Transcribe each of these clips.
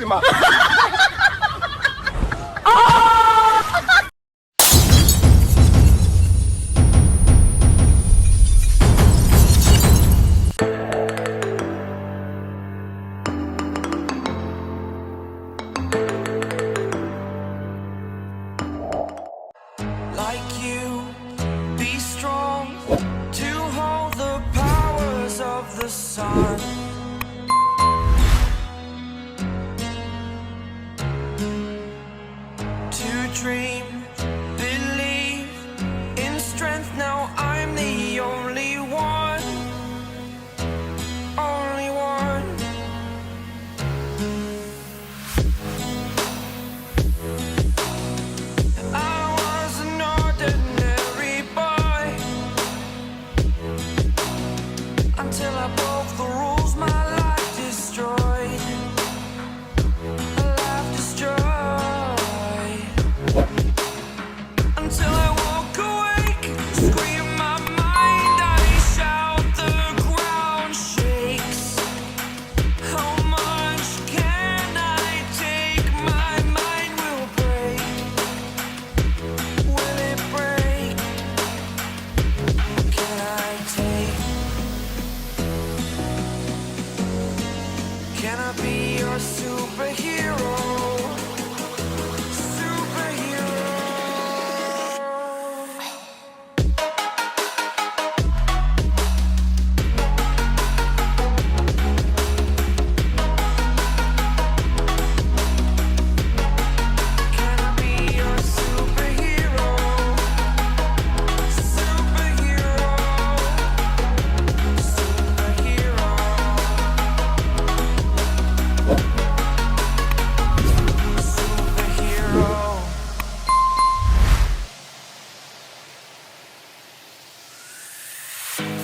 마. Like you, be strong to hold the powers of the sun. To dream, believe in strength. Now I'm the only one, only one. I was an ordinary boy until I broke the rules. My life destroyed, a life destroyed. Until I walk awake, scream my mind, I shout, the ground shakes. How much can I take? My mind will break. Will it break? Can I take? Can I be your superhero?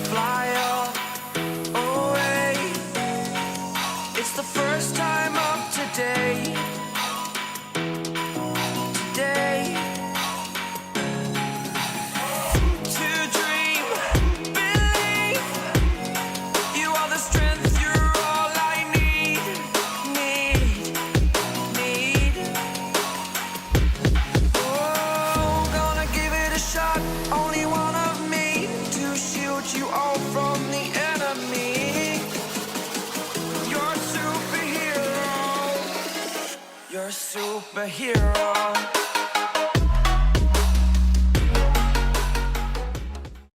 Fly away. It's the first time of today. Today. To dream, believe. You are the strength, you're all I need. Oh, gonna give it a shot. Only one of me to shield you all from the enemy. You're a superhero. You're a superhero.